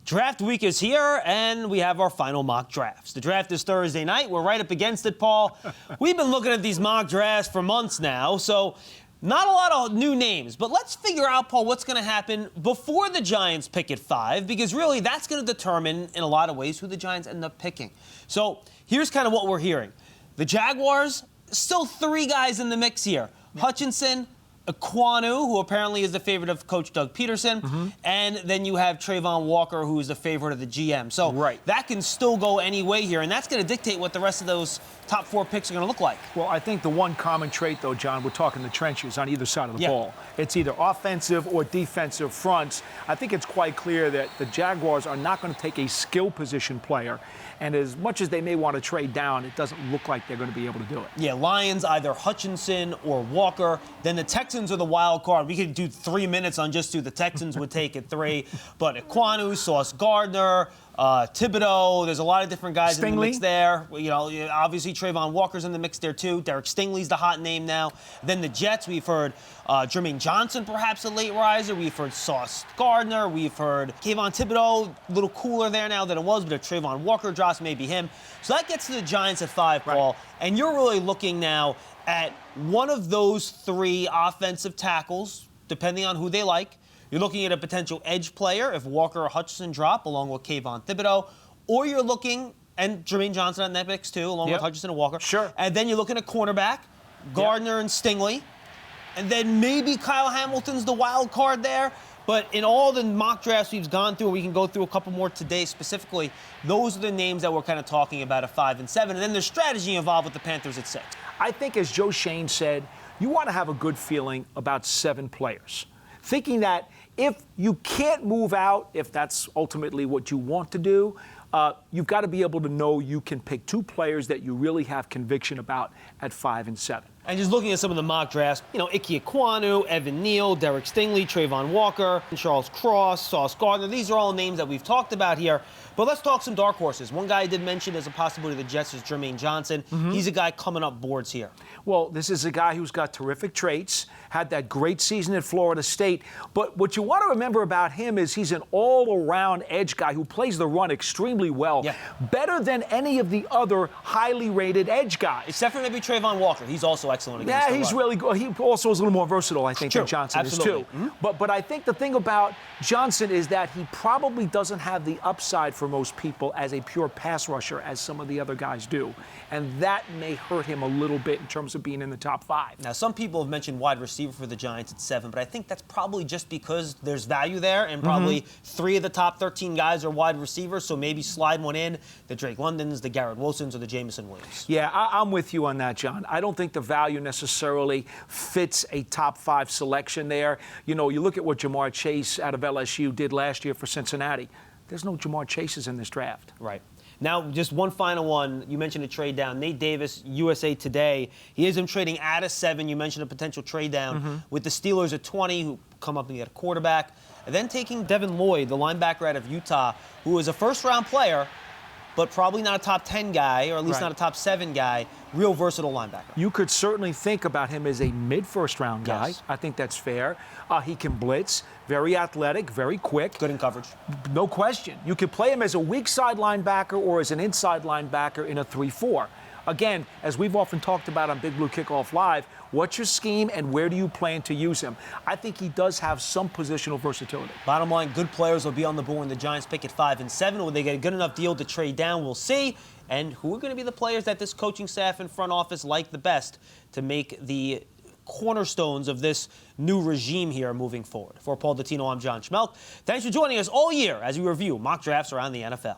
Draft week is here, and we have our final mock drafts. The draft is Thursday night. We're right up against it, Paul. We've been looking at these mock drafts for months now, so not a lot of new names. But let's figure out, Paul, what's going to happen before the Giants pick at 5, because really that's going to determine, in a lot of ways, who the Giants end up picking. So here's kind of what we're hearing. The Jaguars, still 3 guys in the mix here. Hutchinson, Ekwonu, who apparently is the favorite of Coach Doug Peterson, and then you have Trayvon Walker, who is the favorite of the GM. So that can still go any way here, and that's going to dictate what the rest of those top 4 picks are going to look like. Well, I think the one common trait, though, John, we're talking the trenches on either side of the ball. It's either offensive or defensive fronts. I think it's quite clear that the Jaguars are not going to take a skill position player, and as much as they may want to trade down, it doesn't look like they're going to be able to do it. Yeah, Lions, either Hutchinson or Walker. Then the Texans are the wild card. We could do 3 minutes on just who the Texans would take at 3. But Ekwonu, Sauce Gardner, Thibodeau, there's a lot of different guys in the mix there. You know, obviously Trayvon Walker's in the mix there too. Derek Stingley's the hot name now. Then the Jets, we've heard Jermaine Johnson, perhaps a late riser. We've heard Sauce Gardner. We've heard Kayvon Thibodeau, a little cooler there now than it was, but if Trayvon Walker drops, maybe him. So that gets to the Giants at 5, Paul. And you're really looking now at one of those 3 offensive tackles, depending on who they like. You're looking at a potential edge player if Walker or Hutchinson drop, along with Kayvon Thibodeau. Or you're looking, and Jermaine Johnson on that mix too, along with Hutchinson and Walker. And then you're looking at cornerback, Gardner and Stingley. And then maybe Kyle Hamilton's the wild card there. But in all the mock drafts we've gone through, we can go through a couple more today specifically, those are the names that we're kind of talking about at 5 and 7. And then there's strategy involved with the Panthers at 6. I think, as Joe Shane said, you want to have a good feeling about 7 players. Thinking that if you can't move out, if that's ultimately what you want to do, you've got to be able to know you can pick 2 players that you really have conviction about at 5 and 7. And just looking at some of the mock drafts, you know, Ike Ekwonu, Evan Neal, Derek Stingley, Trayvon Walker, Charles Cross, Sauce Gardner. These are all names that we've talked about here. But let's talk some dark horses. One guy I did mention as a possibility of the Jets is Jermaine Johnson. He's a guy coming up boards here. Well, this is a guy who's got terrific traits, had that great season at Florida State. But what you want to remember about him is he's an all-around edge guy who plays the run extremely well. Better than any of the other highly rated edge guys. Except for maybe Trayvon Walker. He's also excellent against the run. He's really good. He also is a little more versatile, I think, than Johnson is too. But I think the thing about Johnson is that he probably doesn't have the upside for most people as a pure pass rusher as some of the other guys do. And that may hurt him a little bit in terms of being in the top 5. Now, some people have mentioned wide receiver for the Giants at 7, but I think that's probably just because there's value there, and probably 3 of the top 13 guys are wide receivers, so maybe slide one in, the Drake Londons, the Garrett Wilsons, or the Jameson Williams. Yeah, I'm with you on that, John. I don't think the value necessarily fits a top 5 selection there. You know, you look at what Jamar Chase out of LSU did last year for Cincinnati. There's no Jamar Chases in this draft. Right. Now, just one final one. You mentioned a trade down. Nate Davis, USA Today. He is him trading at a 7. You mentioned a potential trade down with the Steelers at 20, who come up and get a quarterback. And then taking Devin Lloyd, the linebacker out of Utah, who is a first-round player, but probably not a top 10 guy, or at least not a top 7 guy. Real versatile linebacker. You could certainly think about him as a mid-first round guy. I think that's fair. He can blitz, very athletic, very quick. Good in coverage. No question. You could play him as a weak side linebacker or as an inside linebacker in a 3-4. Again, as we've often talked about on Big Blue Kickoff Live, what's your scheme and where do you plan to use him? I think he does have some positional versatility. Bottom line, good players will be on the board when the Giants pick at 5 and 7. Will they get a good enough deal to trade down? We'll see. And who are going to be the players that this coaching staff and front office like the best to make the cornerstones of this new regime here moving forward? For Paul Dottino, I'm John Schmeelk. Thanks for joining us all year as we review mock drafts around the NFL.